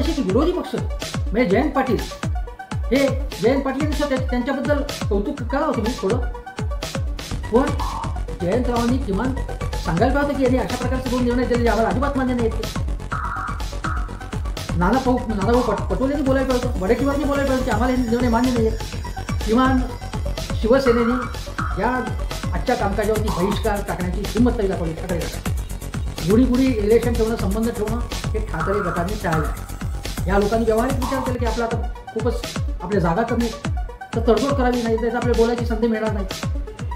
अशी की विरोधी पक्ष म्हणजे जयंत पाटील, हे जयंत पाटील त्यांच्याबद्दल कौतुक करावं तुम्ही थोडं, पण जयंतरावांनी किमान सांगायला पाहिजे की यांनी अशा प्रकारचे दोन निर्णय दिले आम्हाला अजिबात मान्य नाही आहेत. नानाभाऊ पटोलेंनी बोलायला पाहिजे, वडेट्टीवारांनी बोलायला पाहिजे की आम्हाला हे निर्णय मान्य नाही आहेत. किमान शिवसेनेने या आजच्या कामकाजावरती बहिष्कार टाकण्याची हिंमत तरी दाखवली ठाकरे गटाने. गुढी रिलेशन ठेवणं, संबंध ठेवणं हे ठाकरे गटाने टाळलं आहे. या लोकांनी व्यवहारिक विचार केला की आपला आता खूपच आपल्या जागा कमी, तर तडजोड करावी नाही, त्याचं आपल्याला बोलायची संधी मिळणार नाही.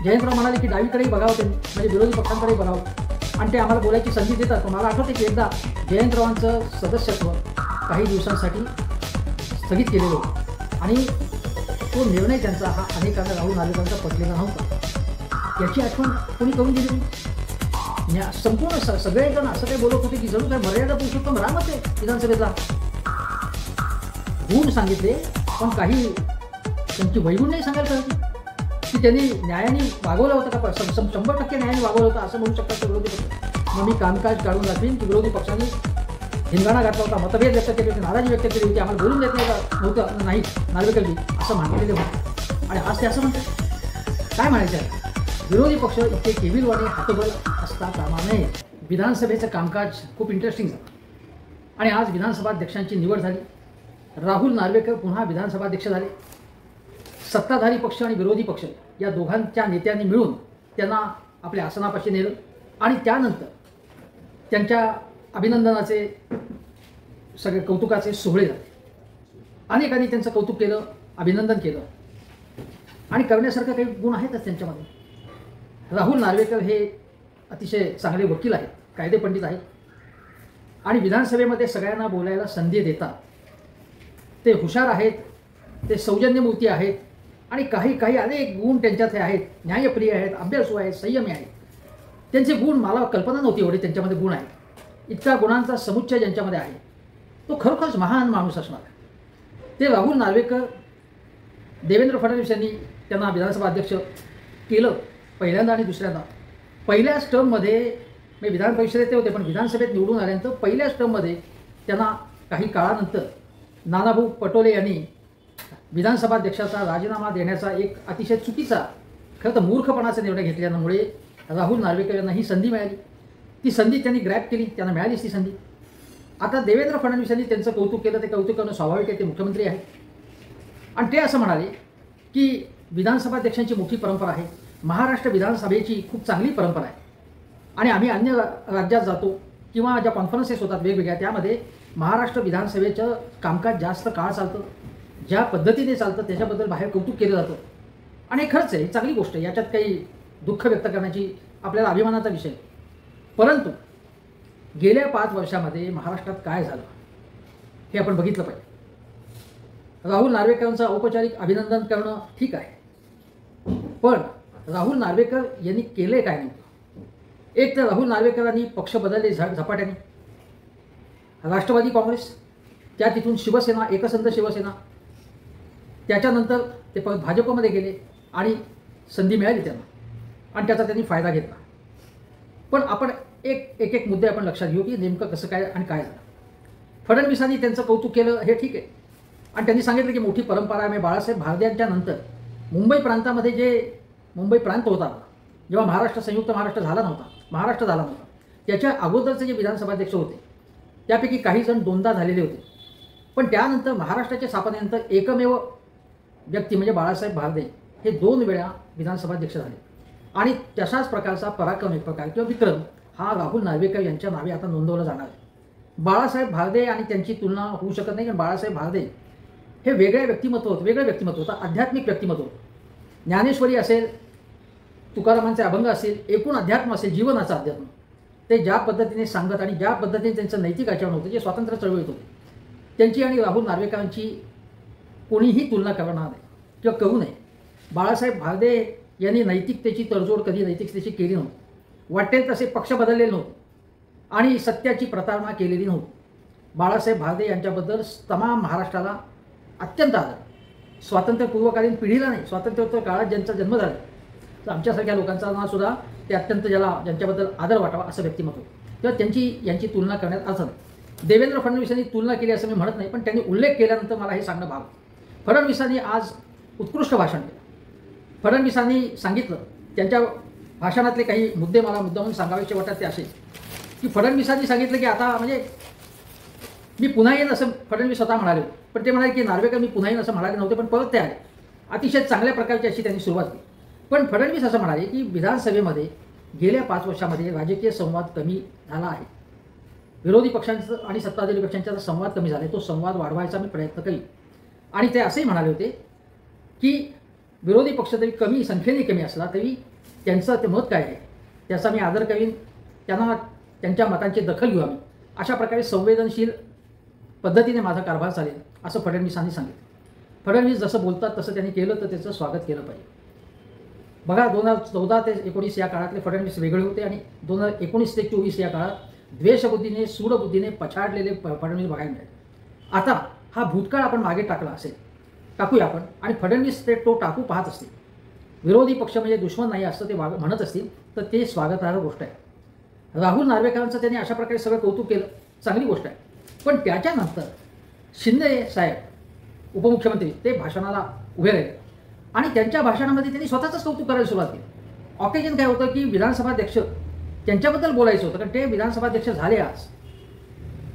जयंतराव म्हणाले की डावीकडेही बघावं त्यांनी, म्हणजे विरोधी पक्षांकडेही बघावं आणि ते आम्हाला बोलायची संधी देतात. पण मला आठवते की एकदा जयंतरावांचं सदस्यत्व काही दिवसांसाठी स्थगित केलेलं होतं आणि तो निर्णय त्यांचा हा अनेकांना राहुल नार्वेकरांचा पटलेला नव्हता. याची आठवण कोणी करून दिली नाही. संपूर्ण सगळेजण असं काही बोलत होते की जणू काय मर्यादा पुरुषोत्तम रामच आहे विधानसभेचा. गुण सांगितले पण काही त्यांची वैगुण नाही सांगायला पाहिजे की त्यांनी न्यायाने वागवलं होतं का, 100% न्यायाने वागवलं होतं असं म्हणू शकतात ते विरोधी पक्ष. मग मी कामकाज काढून दाखवीन की विरोधी पक्षांनी धिंगाणा घातला होता, मतभेद व्यक्त केले होते, नाराजी व्यक्त केली होती, आम्हाला बोलून देत नव्हतं नाही नार्वेकरजी असं म्हटलेले होते. आणि आज ते असं म्हणतात काय म्हणायचं आहे, विरोधी पक्ष इतके केविलवाणे हातबल असता कामा नये. विधानसभेचं कामकाज खूप इंटरेस्टिंग झालं आणि आज विधानसभा अध्यक्षांची निवड झाली. राहुल नार्वेकर पुन्हा विधानसभा अध्यक्ष झाले. सत्ताधारी पक्ष आणि विरोधी पक्ष या दोघांच्या नेत्यांनी मिळून त्यांना आपल्या आसनापाशी नेलं आणि त्यानंतर त्यांच्या अभिनंदनाचे सगळे कौतुकाचे सोहळे झाले. अनेकांनी त्यांचं कौतुक केलं, अभिनंदन केलं आणि करण्यासारखं काही गुण आहेतच त्यांच्यामध्ये. राहुल नार्वेकर हे अतिशय चांगले वकील आहेत, कायदेपंडित आहेत आणि विधानसभेमध्ये सगळ्यांना बोलायला संधी देतात. ते हुशार आहेत, ते सौजन्यमूर्ती आहेत आणि काही अनेक गुण त्यांच्यात आहेत. न्यायप्रिय आहेत, अभ्यासू आहेत, संयमी आहेत. त्यांचे गुण मला कल्पना नव्हती एवढे त्यांच्यामध्ये गुण आहेत. इतका गुणांचा समुच्चय ज्यांच्यामध्ये आहे तो खरोखरच महान माणूस असणार. ते राहुल नार्वेकर, देवेंद्र फडणवीस यांनी त्यांना विधानसभा अध्यक्ष केलं पहिल्यांदा आणि दुसऱ्यांदा. पहिल्याच टर्ममध्ये मी विधान परिषदेत होते पण विधानसभेत निवडून आल्यानंतर पहिल्याच टर्ममध्ये त्यांना काही काळानंतर नानाभाऊ पटोले यांनी विधानसभा अध्यक्षाचा राजीनामा देण्याचा एक अतिशय चुकीचा, खरं तर मूर्खपणाचा निर्णय घेतल्यामुळे राहुल नार्वेकर यांना ही संधी मिळाली. ती संधी त्यांनी ग्रॅब केली, त्यांना मिळालीच ती संधी. आता देवेंद्र फडणवीस यांनी त्यांचं कौतुक केलं, ते कौतुक करणं स्वाभाविक आहे, ते मुख्यमंत्री आहेत आणि ते असं म्हणाले की विधानसभा अध्यक्षांची मोठी परंपरा आहे, महाराष्ट्र विधानसभेची खूप चांगली परंपरा आहे आणि आम्ही अन्य राज्यात जातो किंवा ज्या कॉन्फरन्सेस होतात वेगवेगळ्या, त्यामध्ये महाराष्ट्र विधानसभेचं कामकाज जास्त काळ चालतं, ज्या पद्धतीने चालतं त्याच्याबद्दल बाहेर कौतुक केलं जातं आणि हे खरंच आहे, ही चांगली गोष्ट आहे, याच्यात काही दुःख व्यक्त करण्याची आपल्याला अभिमानाचा विषय. परंतु गेल्या 5 वर्षामध्ये महाराष्ट्रात काय झालं हे आपण बघितलं पाहिजे. राहुल नार्वेकरांचं औपचारिक अभिनंदन करणं ठीक आहे, पण राहुल नार्वेकर यांनी केले काय नेमकं? एक तर राहुल नार्वेकरांनी पक्ष बदलले झपाट्याने. राष्ट्रवादी काँग्रेस, त्या तिथून शिवसेना, एकसंध शिवसेना, त्याच्यानंतर ते परत भाजपमध्ये गेले आणि संधी मिळाली त्यांना आणि त्याचा त्यांनी फायदा घेतला. पण आपण एक मुद्दे आपण लक्षात घेऊ की नेमकं कसं काय आणि काय झालं. फडणवीसांनी त्यांचं कौतुक केलं हे ठीक आहे आणि त्यांनी सांगितलं की मोठी परंपरा आहे. बाळासाहेब भारद्यांच्या नंतर मुंबई प्रांतामध्ये जे मुंबई प्रांत होता, जेव्हा संयुक्त महाराष्ट्र झाला नव्हता, त्याच्या अगोदरचे जे विधानसभाध्यक्ष होते त्यापैकी काही जण 2दा झालेले होते. पण त्यानंतर महाराष्ट्राच्या स्थापनेनंतर एकमेव व्यक्ती म्हणजे बाळासाहेब भारदे हे 2 वेळा विधानसभाध्यक्ष झाले आणि तशाच प्रकारचा पराक्रम, एक प्रकार किंवा विक्रम हा राहुल नार्वेकर यांच्या नावे आता नोंदवला जाणार आहे. बाळासाहेब भारदे आणि त्यांची तुलना होऊ शकत नाही, कारण बाळासाहेब भारदे हे वेगळं व्यक्तिमत्व होतं, आध्यात्मिक व्यक्तिमत्व होतं. ज्ञानेश्वरी असेल, तुकारामांचे अभंग असेल, एकूण अध्यात्म असेल, जीवनाचं अध्यात्म, ते ज्या पद्धतीने सांगत आणि ज्या पद्धतीने त्यांचं नैतिक आचरण होतं, जे स्वातंत्र्य चळवळीत होते, त्यांची आणि राहुल नार्वेकरांची कोणीही तुलना करणार नाही किंवा करू नये. बाळासाहेब भारदे यांनी नैतिकतेची तडजोड कधी नैतिकतेची केली नव्हती. वाटेल तसे पक्ष बदललेले नव्हते आणि सत्याची प्रतारणा केलेली नव्हती. बाळासाहेब भारदे यांच्याबद्दल तमाम महाराष्ट्राला अत्यंत आदर, स्वातंत्र्यपूर्वकालीन पिढीला नाही, स्वातंत्र्योत्तर काळात ज्यांचा जन्म झाला तर आमच्यासारख्या लोकांचा सुद्धा ते अत्यंत ज्यांच्याबद्दल आदर वाटावा असं व्यक्तिमत्व, तेव्हा यांची तुलना करण्यात अर्थ नाही. देवेंद्र फडणवीसांनी तुलना केली असं मी म्हणत नाही, पण त्यांनी उल्लेख केल्यानंतर मला हे सांगणं भाग. फडणवीसांनी आज उत्कृष्ट भाषण केलं. फडणवीसांनी सांगितलं, त्यांच्या भाषणातले काही मुद्दे मला मुद्दामून सांगावेसे वाटतात ते असे की फडणवीसांनी सांगितलं की आता म्हणजे मी पुन्हा येईन असं फडणवीस स्वतः म्हणाले, पण ते म्हणाले की नार्वेकर मी पुन्हा येईन असं म्हणाले नव्हते, पण परत ते आले. अतिशय चांगल्या प्रकारची अशी त्यांनी सुरुवात केली. पण फडणवीस असं म्हणाले की विधानसभेमध्ये गेल्या 5 वर्षामध्ये राजकीय संवाद कमी झाला आहे. विरोधी पक्षांचं आणि सत्ताधारी पक्षांचा संवाद कमी झाला आहे, तो संवाद वाढवायचा मी प्रयत्न करीन. आणि ते असेही म्हणाले होते की विरोधी पक्ष तरी कमी संख्येने कमी असला तरी त्यांचं ते मत काय आहे त्याचा मी आदर करीन, त्यांना त्यांच्या मतांची दखल घेऊ आम्ही, अशा प्रकारे संवेदनशील पद्धतीने माझा कारभार चालेल असं फडणवीसांनी सांगितलं. फडणवीस जसं बोलतात तसं त्यांनी केलं तर त्याचं स्वागत केलं पाहिजे. बघा 2014 ते 19 या काळातले फडणवीस वेगळे होते आणि 2019 ते 24 या काळात द्वेषबुद्धीने सूडबुद्धीने पछाडलेले फडणवीस बघायला मिळाले. आता हा भूतकाळ आपण मागे टाकला असेल, टाकूया आपण, आणि फडणवीस ते तो टाकू पाहत असतील. विरोधी पक्ष म्हणजे दुश्मन नाही असं ते म्हणत असतील तर ते स्वागतार्ह गोष्ट आहे. राहुल नार्वेकरांचं त्यांनी अशा प्रकारे सगळं कौतुक केलं, चांगली गोष्ट आहे. पण त्याच्यानंतर शिंदे साहेब उपमुख्यमंत्री ते भाषणाला उभे राहिले आणि त्यांच्या भाषणामध्ये त्यांनी स्वतःचंच कौतुक करायला सुरुवात केली. ऑकेजन काय होतं की विधानसभाध्यक्ष त्यांच्याबद्दल बोलायचं होतं, कारण ते विधानसभाध्यक्ष झाले आज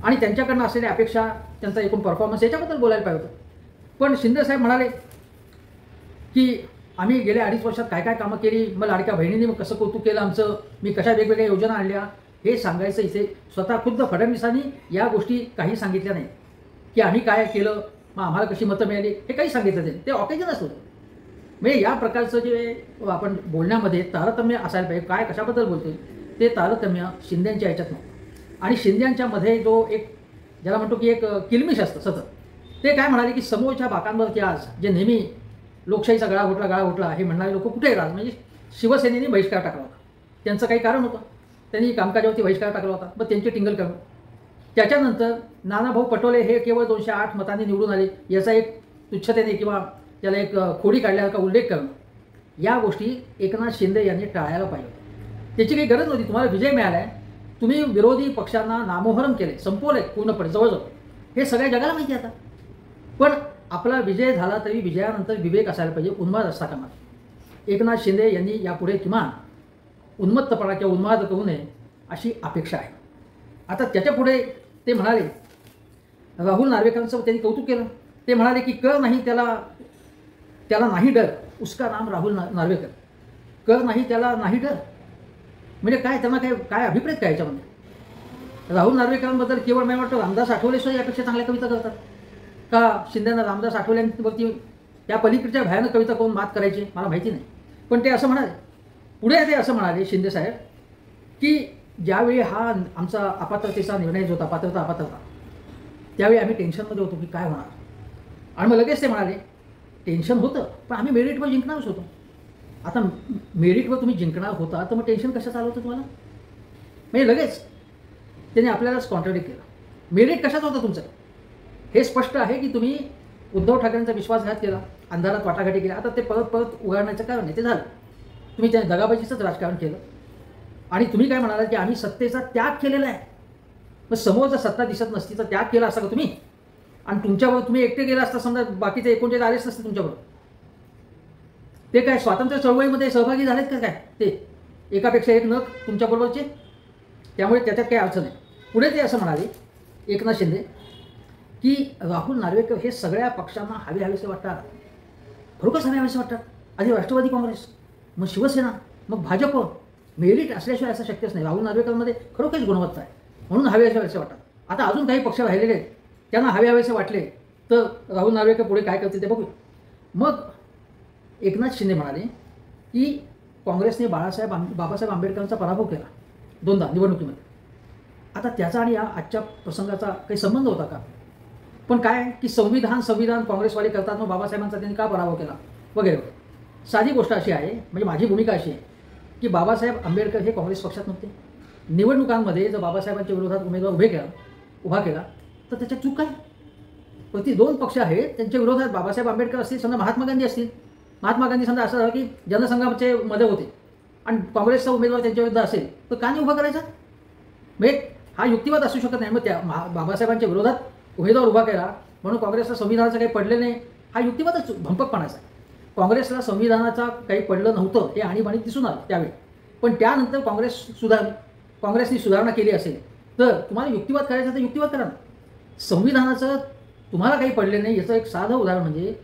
आणि त्यांच्याकडनं असलेल्या अपेक्षा, त्यांचा एकूण परफॉर्मन्स याच्याबद्दल बोलायला पाहिजे होतं. पण शिंदे साहेब म्हणाले की आम्ही गेल्या 2.5 वर्षात काय काय कामं केली, मग लाडक्या बहिणींनी मग कसं कौतुक केलं आमचं, मी कशा वेगवेगळ्या योजना आणल्या, हे सांगायचं इथे स्वतः खुद्द फडणवीसांनी या गोष्टी काही सांगितल्या नाही की आम्ही काय केलं, मग आम्हाला कशी मतं मिळाली, हे काही सांगितलं नाही. ते ऑकेजनच होतं. म्हणजे या प्रकारचं जे आपण बोलण्यामध्ये तारतम्य असायला पाहिजे, काय कशाबद्दल बोलते ते तारतम्य शिंद्यांच्या ह्याच्यात नाही. आणि शिंद्यांच्यामध्ये जो एक ज्याला म्हणतो की एक किलमिश असतं सतत, ते काय म्हणाले की समोरच्या बाकांवरती आज जे नेहमी लोकशाहीचा गळा घोटला हे म्हणणारे लोक कुठे राहत, म्हणजे शिवसेनेने बहिष्कार टाकला होता. त्यांचं काही कारण होतं, त्यांनी कामकाजावरती बहिष्कार टाकला होता, मग त्यांची टिंगल करणं. त्याच्यानंतर नानाभाऊ पटोले हे केवळ 208 मतांनी निवडून आले याचा एक तुच्छतेने किंवा त्याला एक खोडी काढल्यासारखा उल्लेख करणं, या गोष्टी एकनाथ शिंदे यांनी टाळायला पाहिजे. त्याची काही गरज नव्हती. तुम्हाला विजय मिळाला आहे, तुम्ही विरोधी पक्षांना नामोहरम केले, संपवले पूर्णपणे जवळजवळ, हे सगळ्या जगाला माहिती आता. पण आपला विजय झाला तरी विजयानंतर विवेक असायला पाहिजे, उन्माद असता कामा नये. एकनाथ शिंदे यांनी यापुढे किमान उन्मत्तपणा किंवा उन्माद करू नये अशी अपेक्षा आहे. आता त्याच्यापुढे ते म्हणाले, राहुल नार्वेकरांचं त्यांनी कौतुक केलं. ते म्हणाले की कर नाही त्याला नाही डर, उसका नाम राहुल नार्वेकर, कर नाही त्याला नाही डर. म्हणजे काय, त्यांना काय अभिप्रेत काय याच्यामध्ये? राहुल नार्वेकरांबद्दल केवळ मला वाटतं रामदास आठवलेसुद्धा यापेक्षा चांगल्या कविता करतात का शिंदेना रामदास आठवल्यांवरती त्या पलीकडच्या भयानक कविता करून मात करायची, मला माहिती नाही. पण ते असं म्हणाले, पुढे ते असं म्हणाले शिंदे साहेब की ज्यावेळी हा आमचा अपात्रतेचा निर्णय जो होता, पात्रता, त्यावेळी आम्ही टेन्शनमध्ये होतो की काय होणार. आणि मग लगेच ते म्हणाले टेन्शन होतं पण आम्ही मेरिटवर जिंकणारच होतो. आता मेरिटवर तुम्ही जिंकणार होता तर मग टेन्शन कशाचं आलं होतं तुम्हाला? म्हणजे लगेच त्यांनी आपल्यालाच कॉन्ट्राडिक्ट केलं. मेरिट कशाचं होतं तुमचं? हे स्पष्ट आहे की तुम्ही उद्धव ठाकरेंचा विश्वासघात केला, अंधारात वाटाघाटी केला. आता ते परत उघडण्याचं कारण आहे ते झालं. तुम्ही त्या दगाबाजीचंच राजकारण केलं आणि तुम्ही काय म्हणालात की आम्ही सत्तेचा त्याग केलेला आहे. मग समोर जर सत्ता दिसत नसती तर त्याग केला असता का तुम्ही? आणि तुमच्याबरोबर तुम्ही एकटे गेला असता, समजा बाकीचे 39 आलेच नसते तुमच्याबरोबर. ते काय स्वातंत्र्य चळवळीमध्ये सहभागी झालेत का काय? ते एकापेक्षा एक नग तुमच्याबरोबरचे. त्यामुळे त्याच्यात काही अडचण नाही. पुढे ते असं म्हणाले एकनाथ शिंदे की राहुल नार्वेकर हे सगळ्या पक्षांना हवेसे वाटतात, खरोखरच हवेसे वाटतात. आधी राष्ट्रवादी काँग्रेस, मग शिवसेना, मग भाजप. मेरिट असल्याशिवाय असं शक्यच नाही. राहुल नार्वेकरमध्ये खरोखरच गुणवत्ता आहे म्हणून हवेसे वाटतात. आता अजून काही पक्ष राहिलेले आहेत, त्यांना हवेसे वाटले तर राहुल नार्वेकर पुढे काय करते ते बघू. मग एकनाथ शिंदे म्हणाले की काँग्रेसने बाबासाहेब आंबेडकरांचा पराभव केला 2दा निवडणुकीमध्ये. आता त्याचा आणि या आजच्या प्रसंगाचा काही संबंध होता का? पण काय की संविधान काँग्रेसवाले करतात, मग बाबासाहेबांचा त्यांनी का पराभव केला वगैरे. साधी गोष्ट अशी आहे, म्हणजे माझी भूमिका अशी आहे की बाबासाहेब आंबेडकर हे काँग्रेस पक्षात नव्हते. निवडणुकांमध्ये जर बाबासाहेबांच्या विरोधात उमेदवार उभा केला तर त्याच्यात चूक काय? प्रति 2 पक्ष आहेत, त्यांच्या विरोधात बाबासाहेब आंबेडकर असतील, समजा महात्मा गांधी असतील. महात्मा गांधी समजा असं झालं की जनसंघाचे मध्ये होते आणि काँग्रेसचा उमेदवार त्यांच्या विरुद्ध असेल तर का नाही उभा करायचा? म्हणजे हा युक्तिवाद असू शकत नाही. मग त्या बाबासाहेबांच्या विरोधात उमेदवार उभा केला म्हणून काँग्रेसला संविधानाचं काही पडले नाही, हा युक्तिवादच भंपकपणाचा आहे. काँग्रेसला संविधानाचा काही पडलं नव्हतं हे आणीबाणीत दिसून आलं त्यावेळी. पण त्यानंतर काँग्रेसनी सुधारणा केली असेल तर तुम्हाला युक्तिवाद करायचा तर युक्तिवाद करा ना. संविधानाचं तुम्हाला काही पडले नाही याचं एक साधं उदाहरण म्हणजे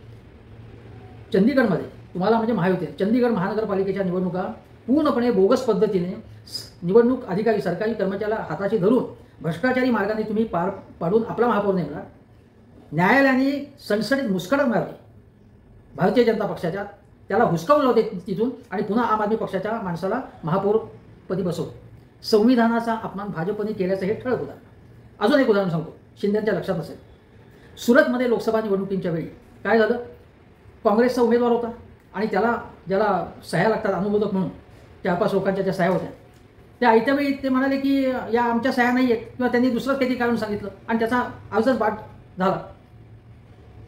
चंदीगडमध्ये तुम्हाला म्हणजे महायुती चंदीगड महानगरपालिकेच्या निवडणुका पूर्णपणे बोगस पद्धतीने निवडणूक अधिकारी सरकारी कर्मचाऱ्याला हाताशी धरून भ्रष्टाचारी मार्गाने तुम्ही पार पाडून आपला महापौर नेमला. न्यायालयाने सणसणीत मुस्कटात मारली भारतीय जनता पक्षाच्या, त्याला हुसकावून लावते तिथून आणि पुन्हा आम आदमी पक्षाच्या माणसाला महापौरपदी बसवलं. संविधानाचा अपमान भाजपने केल्याचं हे ठळक उदाहरण. अजून एक उदाहरण सांगतो, शिंदेच्या लक्षात नसेल. सुरतमध्ये लोकसभा निवडणुकींच्या वेळी काय झालं, काँग्रेसचा उमेदवार होता आणि ज्याला सह्या लागतात अनुमोदक म्हणून 4-5 लोकांच्या ज्या सह्या होत्या त्या आयत्या वेळी ते म्हणाले की या आमच्या सह्या नाही आहेत किंवा त्यांनी दुसरंच काहीतरी कारण सांगितलं आणि त्याचा अर्जच बाद झाला.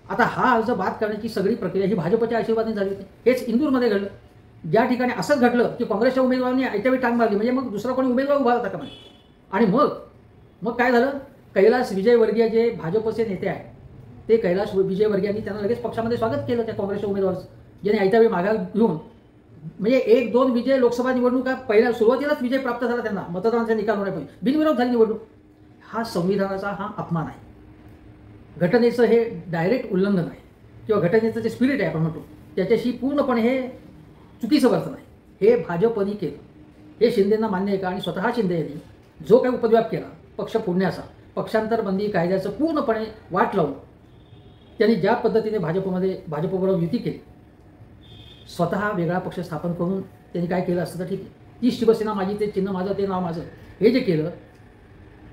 आता हा अर्ज बाद करण्याची सगळी प्रक्रिया ही भाजपच्या आशीर्वादाने झाली होती. हेच इंदूरमध्ये घडलं. ज्या ठिकाणी असंच घडलं की काँग्रेसच्या उमेदवारांनी आयत्या वेळी टांग मारली म्हणजे मग दुसरा कोणी उमेदवार उभा होता का म्हणे. आणि मग काय झालं, कैलास विजयवर्गीय जे भाजपचे नेते आहेत ते कैलास विजयवर्गीयांनी त्यांना लगेच पक्षामध्ये स्वागत केलं त्या काँग्रेसच्या उमेदवाराचं, ज्याने आयत्या वेळी माघार घेऊन म्हणजे 1-2 विजय लोकसभा निवडणुका पहिल्या सुरुवातीलाच विजय प्राप्त झाला त्यांना मतदानाचा निकाल होण्यापूर्वी बिनविरोध झाली निवडणूक. हा संविधानाचा हा अपमान आहे. घटनेचं हे डायरेक्ट उल्लंघन आहे किंवा घटनेचं जे स्पिरिट आहे आपण म्हणतो त्याच्याशी पूर्णपणे हे चुकीचं वर्तन आहे. हे भाजपने केलं. हे शिंदेंना मान्य आहे का? आणि स्वतः शिंदे यांनी जो काही उपद्व्याप केला पक्ष फोडण्याचा, पक्षांतर बंदी कायद्याचं पूर्णपणे वाट लावून त्यांनी ज्या पद्धतीने भाजपबरोबर युती केली, स्वतः वेगळा पक्ष स्थापन करून त्यांनी काय केलं असतं तर ठीक आहे. ती शिवसेना माझी, ते चिन्ह माझं, ते नाव माझं, हे जे केलं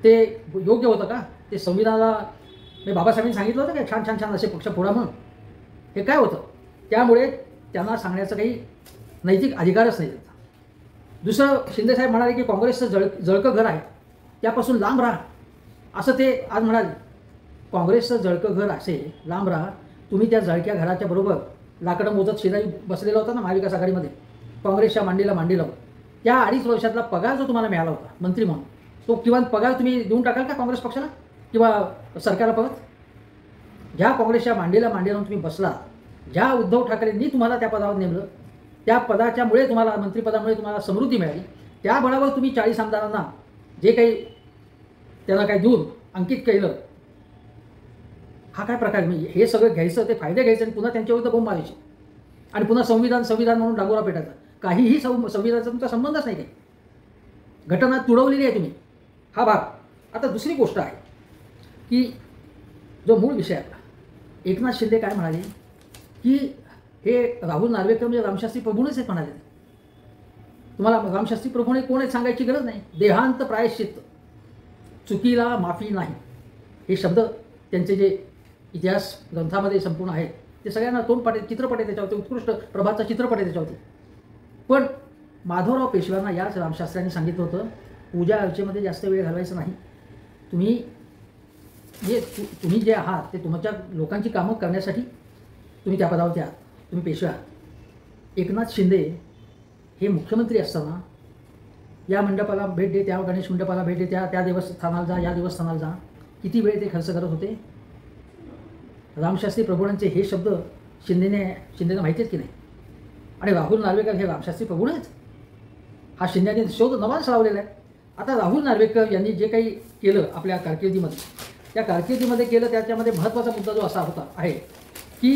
ते योग्य होतं का? ते संविधानाला बाबासाहेबांनी सांगितलं होतं का छान छान असे पक्ष फोडा म्हणून? हे काय होतं? त्यामुळे त्यांना सांगण्याचं काही नैतिक अधिकारच नाही त्यांचा. दुसरं, शिंदेसाहेब म्हणाले की काँग्रेसचं जळकं घर आहे त्यापासून लांब राहा असं ते आज म्हणाले. काँग्रेसचं जळकं घर असे लांब राहा. तुम्ही त्या जळक्या घराच्या बरोबर लाकडं मोजत शेजारी बसलेला होता ना महाविकास आघाडीमध्ये काँग्रेसच्या मांडीला मांडी लावून. त्या 2.5 वर्षातला पगार जो तुम्हाला मिळाला होता मंत्री म्हणून तो किंवा पगार तुम्ही देऊन टाकाल का काँग्रेस पक्षाला किंवा सरकारला परत? ज्या काँग्रेसच्या मांडीला मांडी लावून तुम्ही बसला, ज्या उद्धव ठाकरेंनी तुम्हाला त्या पदावर नेमलं, त्या पदाच्यामुळे तुम्हाला मंत्रिपदामुळे तुम्हाला समृद्धी मिळाली, त्या बळावर तुम्ही 40 आमदारांना जे काही त्यांना काही देऊन अंकित केलं, हा काय प्रकार? म्हणजे हे सगळं घ्यायचं, ते फायदे घ्यायचे आणि पुन्हा त्यांच्याविरुद्ध बोंब मारायचे आणि पुन्हा संविधान म्हणून डागोरा पेटायचा. काहीही संविधानाचा तुमचा संबंधच नाही. काही घटना तुडवलेली आहे तुम्ही, हा भाग. आता दुसरी गोष्ट आहे की जो मूळ विषय आहे, एकनाथ शिंदे काय म्हणाले की हे राहुल नार्वेकर म्हणजे रामशास्त्री प्रभूनेच आहेत म्हणाले. तुम्हाला रामशास्त्री प्रभूने कोण आहेत सांगायची गरज नाही. देहांत प्रायश्चित्त, चुकीला माफी नाही, हे शब्द त्यांचे जे इतिहास ग्रंथामध्ये संपूर्ण आहेत ते सगळ्यांना तोंडपाठ, चित्रपट आहे त्याच्यावरती, उत्कृष्ट प्रभातचा चित्रपट आहे त्याच्यावरती. पण माधवराव पेशव्यांना याच रामशास्त्र्यांनी सांगितलं होतं पूजा अर्चेमध्ये जास्त वेळ घालवायचा नाही. तुम्ही जे आहात ते तुमच्या लोकांची कामं करण्यासाठी तुम्ही त्या पदावरती आहात, तुम्ही पेशवे आहात. एकनाथ शिंदे हे मुख्यमंत्री असताना या मंडपाला भेट दे, त्या गणेश मंडपाला भेट दे, त्या देवस्थानाला जा, या देवस्थानाला जा, किती वेळ ते खर्च करत होते. रामशास्त्री प्रभूंचे हे शब्द शिंदेने माहिती आहेत की नाही? आणि राहुल नार्वेकर हे रामशास्त्री प्रभू आहेत. हा शिंदेने शोध नवाच लावलेला आहे. आता राहुल नार्वेकर यांनी जे काही केलं आपल्या कारकिर्दीमध्ये, त्या कारकिर्दीमध्ये केलं त्याच्यामध्ये महत्त्वाचा मुद्दा जो असा होता आहे की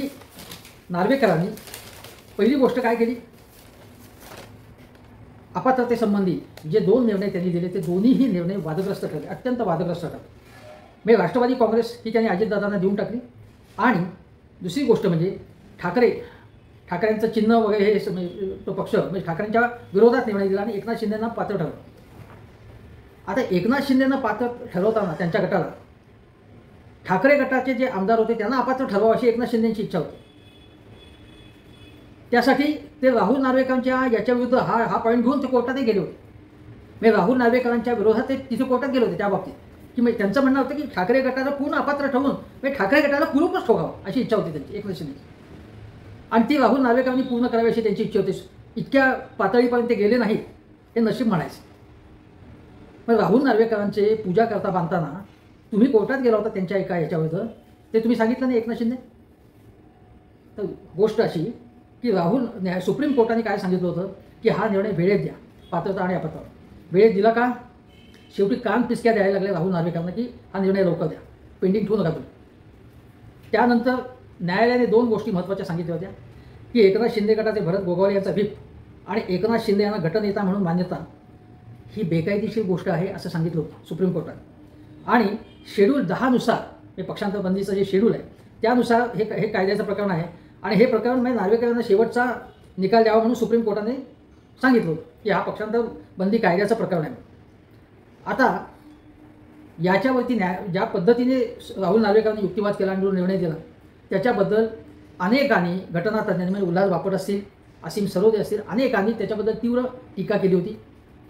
नार्वेकरांनी पहिली गोष्ट काय केली, अपात्रतेसंबंधी जे 2 निर्णय त्यांनी दिले ते दोन्हीही निर्णय वादग्रस्त ठरले, अत्यंत वादग्रस्त ठरले. म्हणजे राष्ट्रवादी काँग्रेस ही त्यांनी अजितदादांना देऊन टाकली आणि दुसरी गोष्ट म्हणजे ठाकरेंचं चिन्ह वगैरे हे तो पक्ष म्हणजे ठाकरेंच्या विरोधात निर्णय दिला आणि एकनाथ शिंदेंना पात्र ठरवलं. आता एकनाथ शिंदेंना पात्र ठरवताना त्यांच्या गटाला ठाकरे गटाचे जे आमदार होते त्यांना अपात्र ठरवावं अशी एकनाथ शिंदेंची इच्छा होती. त्यासाठी ते राहुल नार्वेकरांच्या याच्याविरुद्ध हा पॉईंट घेऊन ते कोर्टातही गेले होते. म्हणजे राहुल नार्वेकरांच्या विरोधात ते तिथे कोर्टात गेले होते त्या बाबतीत की मग त्यांचं म्हणणं होतं की ठाकरे गटाला पूर्ण अपात्र ठरवून म्हणजे ठाकरे गटाला पूर्णच ठोकावं अशी इच्छा होती त्यांची एकनाथ शिंदेची. आणि ती राहुल नार्वेकरांनी पूर्ण करावी अशी त्यांची इच्छा होती. इतक्या पातळीपर्यंत ते गेले नाहीत, हे नशीब म्हणायचं. पण राहुल नार्वेकरांचे पूजा करता बांधताना तुम्ही कोर्टात गेला होता त्यांच्या एका याच्यावर, ते तुम्ही सांगितलं नाही एकनाथ शिंदे. तर गोष्ट अशी की सुप्रीम कोर्टाने काय सांगितलं होतं की हा निर्णय वेळेत द्या, पात्रता आणि अपात्रता. वेळेत दिला का? शेवटी कान पिसक्या द्यायला लागले राहुल नार्वेकरांना की हा निर्णय लवकर द्या, पेंडिंग ठेवू नका तुम्ही. त्यानंतर न्यायालयाने 2 गोष्टी महत्त्वाच्या सांगितल्या होत्या की एकनाथ शिंदे गटाचे भरत गोगावले यांचा व्हीप आणि एकनाथ शिंदे यांना गटनेता म्हणून मान्यता ही बेकायदेशीर गोष्ट आहे असं सांगितलं होतं सुप्रीम कोर्टाने. आणि शेड्यूल 10 नुसार हे पक्षांतर बंदीचं जे शेड्यूल आहे त्यानुसार हे कायद्याचं प्रकरण आहे आणि हे प्रकरण म्हणजे नार्वेकरांना शेवटचा निकाल द्यावा म्हणून सुप्रीम कोर्टाने सांगितलं होतं की हा पक्षांतर बंदी कायद्याचं प्रकरण आहे. आता याच्यावरती ज्या पद्धतीने राहुल नार्वेकरांनी युक्तिवाद केला आणि निर्णय दिला त्याच्याबद्दल अनेकांनी, घटनातज्ञांनी म्हणजे उल्हास बापट असतील, असीम सरोदे असतील, अनेकांनी त्याच्याबद्दल तीव्र टीका केली होती.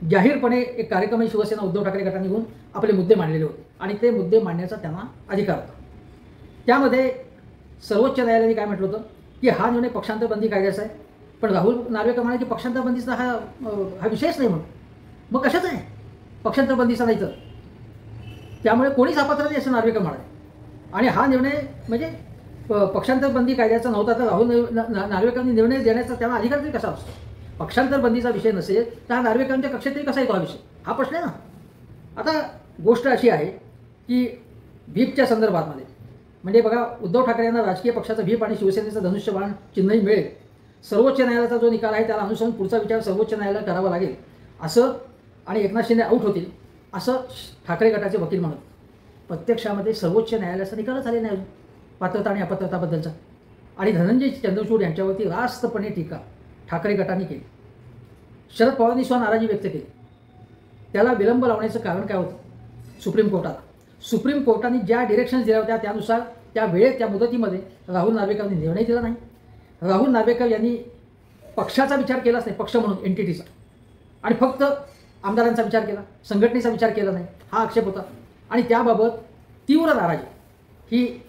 जाहीरपणे एक कार्यक्रम शिवसेना उद्धव ठाकरे गटाने घेऊन आपले मुद्दे मांडलेले होते आणि ते मुद्दे मांडण्याचा त्यांना अधिकार होता. त्यामध्ये सर्वोच्च न्यायालयाने काय म्हटलं होतं की हा निर्णय पक्षांतर बंदी कायद्याचा आहे, पण राहुल नार्वेकर म्हणाले की पक्षांतर बंदीचा हा विषयच नाही म्हणून. मग कशाचा आहे पक्षांतर बंदीचा? नाही तर त्यामुळे कोणीच अपात्र नाही असं नार्वेकर म्हणाले. आणि हा निर्णय म्हणजे पक्षांतर बंदी कायद्याचा नव्हता तर राहुल नार्वेकरांनी निर्णय देण्याचा त्यांना अधिकार तरी कसा असतो? पक्षांतर बंदीचा विषय नसेल तर हा नार्वेकरांच्या कक्षेत तरी कसा येतो हा विषय? हा प्रश्न आहे ना. आता गोष्ट अशी आहे की व्हीपच्या संदर्भामध्ये म्हणजे बघा, उद्धव ठाकरे यांना राजकीय पक्षाचा व्हीप आणि शिवसेनेचं धनुष्यबाण चिन्हही मिळेल. सर्वोच्च न्यायालयाचा जो निकाल आहे त्याला अनुसरून पुढचा विचार सर्वोच्च न्यायालयाला करावा लागेल असं, आणि एकनाथ शिंदे आऊट होतील असं ठाकरे गटाचे वकील म्हणत. प्रत्यक्षामध्ये सर्वोच्च न्यायालयाचा निकालच आले नाही पात्रता आणि अपात्रताबद्दलचा. आणि धनंजय चंद्रचूड यांच्यावरती रास्तपणे टीका ठाकरे गटाने केली. शरद पवारांनी सुद्धा नाराजी व्यक्त केली. त्याला विलंब लावण्याचं कारण काय होतं? सुप्रीम कोर्टाला. सुप्रीम कोर्टाने ज्या डिरेक्शन्स दिल्या होत्या त्यानुसार त्या वेळेत त्या मुदतीमध्ये राहुल नार्वेकरांनी निर्णय दिला नाही. राहुल नार्वेकर यांनी पक्षाचा विचार केलाच नाही, पक्ष म्हणून एनटीटीचा, आणि फक्त आमदारांचा विचार केला, संघटनेचा विचार केला नाही, हा आक्षेप होता. आणि त्याबाबत तीव्र नाराजी ही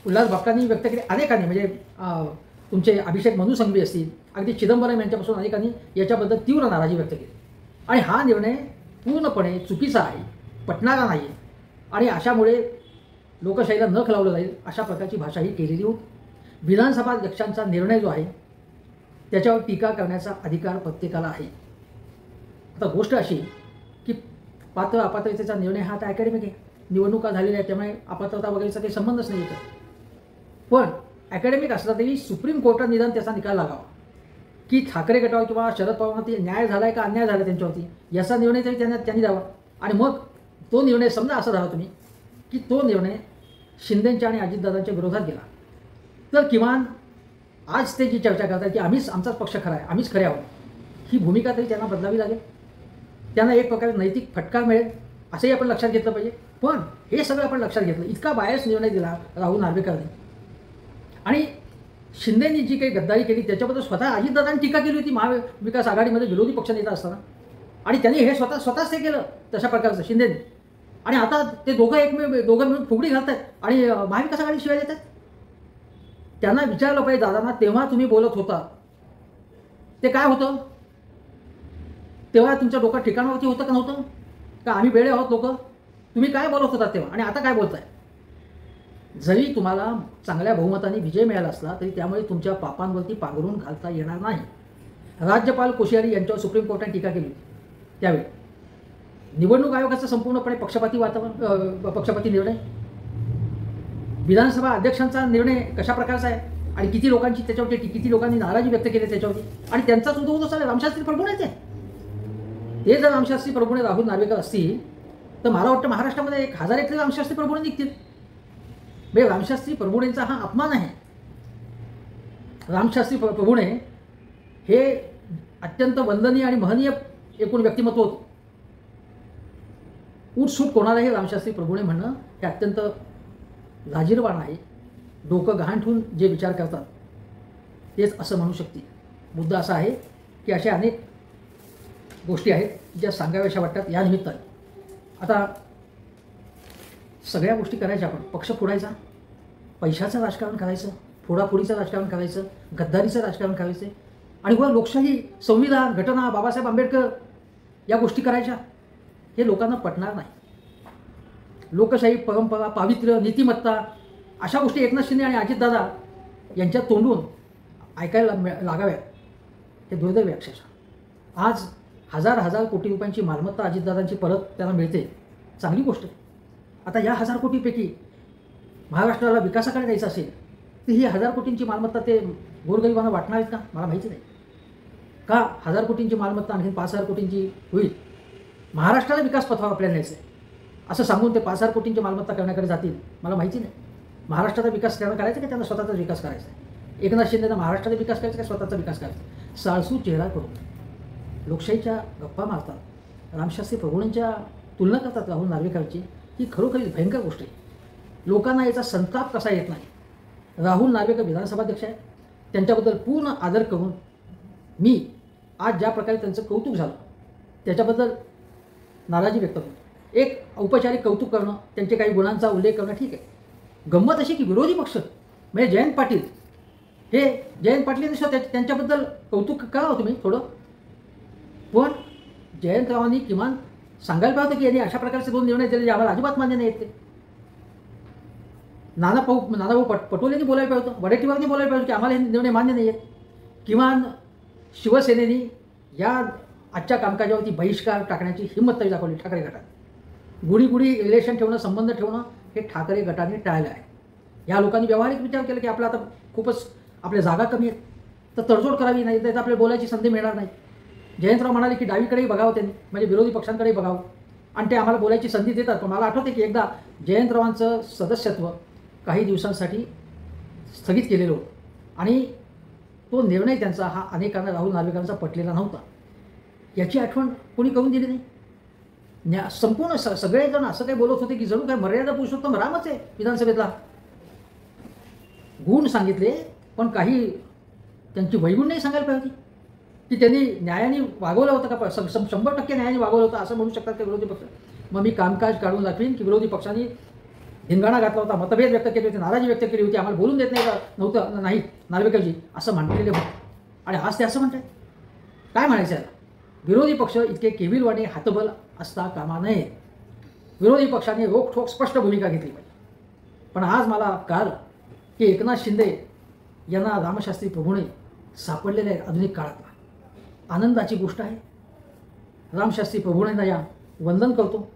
उल्हास बापटांनी व्यक्त केली. अनेकांनी म्हणजे तुमचे अभिषेक मनु संघवी असतील, अगदी चिदंबरम यांच्यापासून अनेकांनी याच्याबद्दल तीव्र नाराजी व्यक्त केली. आणि हा निर्णय पूर्णपणे चुकीचा आहे, पटणारा नाही आहे, आणि अशामुळे लोकशाहीला नख लावलं जाईल अशा प्रकारची भाषाही केलेली होती. विधानसभा अध्यक्षांचा निर्णय जो आहे त्याच्यावर टीका करण्याचा अधिकार प्रत्येकाला आहे. आता गोष्ट अशी की पात्र अपात्रतेचा निर्णय हा आता अकॅडमिक आहे, निवडणुका झालेल्या आहेत त्यामुळे अपात्रता वगैरेचा काही संबंधच नाही येतो. पण अकॅडमिक असला तरी सुप्रीम कोर्टात निदान त्याचा निकाल लागावा की ठाकरे गटावर किंवा शरद पवारांवरती न्याय झाला आहे का अन्याय झाला त्यांच्यावरती याचा निर्णय तरी त्यांनी द्यावा. आणि मग तो निर्णय समजा असा झाला तुम्ही की तो निर्णय शिंदेंच्या आणि अजितदादांच्या विरोधात गेला तर किमान आज ते जी चर्चा करतात की आमचाच पक्ष खरा आहे, आम्हीच खरे आहोत, ही भूमिका तरी त्यांना बदलावी लागेल. त्यांना एक प्रकारे नैतिक फटका मिळेल असंही आपण लक्षात घेतलं पाहिजे. पण हे सगळं आपण लक्षात घेतलं, इतका बायस निर्णय दिला राहुल नार्वेकरांनी, आणि शिंदेंनी जी काही गद्दारी केली त्याच्याबद्दल स्वतः अजितदादांनी टीका केली होती महाविकास आघाडीमध्ये विरोधी पक्षनेता असताना, आणि त्यांनी हे स्वतःच ते केलं तशा प्रकारचं शिंदेंनी. आणि आता ते दोघं मिळून फुगडी घालतात आणि महाविकास आघाडी शिवाय देतात. त्यांना विचारलं पाहिजे दादांना, तेव्हा तुम्ही बोलत होता ते काय होतं? तेव्हा तुमच्या डोकं ठिकाणावरती होतं का नव्हतं? का आम्ही वेळे आहोत लोक? तुम्ही काय बोलत होतात तेव्हा आणि आता काय बोलताय? जरी तुम्हाला चांगल्या बहुमताने विजय मिळाला असला तरी त्यामुळे तुमच्या पापांवरती पांघरून घालता येणार नाही. राज्यपाल कोश्यारी यांच्यावर सुप्रीम कोर्टाने टीका केली त्यावेळी. निवडणूक आयोगाचा संपूर्णपणे पक्षपाती निर्णय, विधानसभा अध्यक्षांचा निर्णय कशा प्रकारचा आहे आणि किती लोकांची त्याच्यावरती किती लोकांनी नाराजी व्यक्त केली त्याच्यावरती, आणि त्यांचाच उदो चालेल रामशास्त्री प्रभुणे. ते जर रामशास्त्री प्रभुणे राहुल नार्वेकर असतील तर मला वाटतं महाराष्ट्रामध्ये 1001 रामशास्त्री प्रभुणे निघतील. म्हणजे रामशास्त्री प्रभुणेंचा हा अपमान आहे. रामशास्त्री प्रभुणे हे अत्यंत वंदनीय आणि महनीय एकूण व्यक्तिमत्व होतं. उठसूट कोणालाही रामशास्त्री प्रभुणे म्हणणं हे अत्यंत लाजिरवाण आहे. डोकं गहाण ठेवून जे विचार करतात तेच असं म्हणू शकतील. मुद्दा असा आहे की अशा अनेक गोष्टी आहेत ज्या सांगाव्याशा वाटतात या निमित्ताने. आता सगळ्या गोष्टी करायच्या, आपण पक्ष फोडायचा, पैशाचं राजकारण करायचं, फोडाफोडीचं राजकारण करायचं, गद्दारीचं राजकारण करायचं, आणि वर लोकशाही, संविधान, घटना, बाबासाहेब आंबेडकर या गोष्टी करायच्या. हे लोकांना पटणार नाही. लोकशाही, परंपरा, पावित्र्य, नीतिमत्ता अशा गोष्टी एकनाथ शिंदे आणि अजितदादा यांच्या तोंडून ऐकायला लागाव्यात हे दुर्दैव आहे अक्षरशः. आज हजार कोटी रुपयांची मालमत्ता अजितदादांची परत त्यांना मिळते, चांगली गोष्ट आहे. आता या 1000 कोटीपैकी महाराष्ट्राला विकासाकडे द्यायचं असेल तर ही 1000 कोटींची मालमत्ता ते गोरगरिबांना वाटणार आहेत का? मला माहिती नाही. का 1000 कोटींची मालमत्ता आणखी 5000 कोटींची होईल? महाराष्ट्राला विकास पथावर आपल्याला न्यायचं आहे असं सांगून ते 5000 कोटींची मालमत्ता करण्याकडे जातील? मला माहिती नाही. महाराष्ट्राचा विकास त्यांना करायचा की त्यांना स्वतःचा विकास करायचा आहे? एकनाथ शिंदेना महाराष्ट्राचा विकास करायचा का स्वतःचा विकास करायचा? साळसू चेहरा करून लोकशाहीच्या गप्पा मारतात, रामशास्त्री प्रभूंच्या तुलना करतात राहुल नार्वेकरची. ही खरोखर भयंकर गोष्ट आहे. लोकांना याचा संताप कसा येत नाही? राहुल नार्वेकर विधानसभाध्यक्ष आहेत, त्यांच्याबद्दल पूर्ण आदर करून मी आज ज्या प्रकारे त्यांचं कौतुक झालं त्याच्याबद्दल नाराजी व्यक्त करतो. एक औपचारिक कौतुक करणं, त्यांचे काही गुणांचा उल्लेख करणं ठीक आहे. गंमत अशी की विरोधी पक्ष म्हणजे जयंत पाटील त्यांच्याबद्दल कौतुक करा हो तुम्ही थोडं, पण जयंतरावांनी किमान सांगायला पाहिजे की यांनी अशा प्रकारचे 2 निर्णय दिले जे आम्हाला अजिबात मान्य नाहीत. ते नानाभाऊ पटोलेंनी बोलायला पाहिजे होतं, वडेट्टीवारांनी बोलायला पाहिजे की आम्हाला हे निर्णय मान्य नाही आहेत. किमान शिवसेनेने या आजच्या कामकाजावरती बहिष्कार टाकण्याची हिंमत तरी दाखवली ठाकरे गटाने. गुढी रिलेशन ठेवणं, संबंध ठेवणं हे ठाकरे गटाने टाळलं आहे. या लोकांनी व्यावहारिक विचार केला की आपला आता खूपच आपल्या जागा कमी आहेत तर तडजोड करावी, नाही तर आपल्याला बोलायची संधी मिळणार नाही. जयंतराव म्हणाले की डावीकडेही बघावं त्यांनी, म्हणजे विरोधी पक्षांकडेही बघावं आणि ते आम्हाला बोलायची संधी देतात. पण मला आठवते की एकदा जयंतरावांचं सदस्यत्व काही दिवसांसाठी स्थगित केलेलं होतं आणि तो निर्णय त्यांचा हा अनेकांना राहुल नार्वेकरांचा पटलेला नव्हता. याची आठवण कोणी करून दिली नाही. संपूर्ण सगळेजण असं काही बोलत होते की जणू काय मर्यादा पुरुषोत्तम रामच आहे विधानसभेतला. गुण सांगितले पण काही त्यांची वैगुण नाही सांगायला पाहिजे होती की त्यांनी न्यायाने वागवलं होतं का? 100% न्यायाने वागवलं होतं असं म्हणू शकतात का विरोधी पक्ष? मग मी कामकाज काढून दाखवीन की विरोधी पक्षांनी धिंगाणा घातला होता, मतभेद व्यक्त केले होते, नाराजी व्यक्त केली होती, आम्हाला बोलून देत नाही नार्वेकरजी असं म्हणलेले होते. आणि आज ते असं म्हणतात. काय म्हणायचं याला? विरोधी पक्ष इतके केविलवाणे हातबल असता कामा नये. विरोधी पक्षाने रोखठोक स्पष्ट भूमिका घेतली पाहिजे. पण आज मला कळलं की एकनाथ शिंदे यांना रामशास्त्री प्रभूने सापडलेले आहेत आधुनिक काळातला. आनंदाची गोष्ट आहे. रामशास्त्री प्रभूंना या वंदन करतो.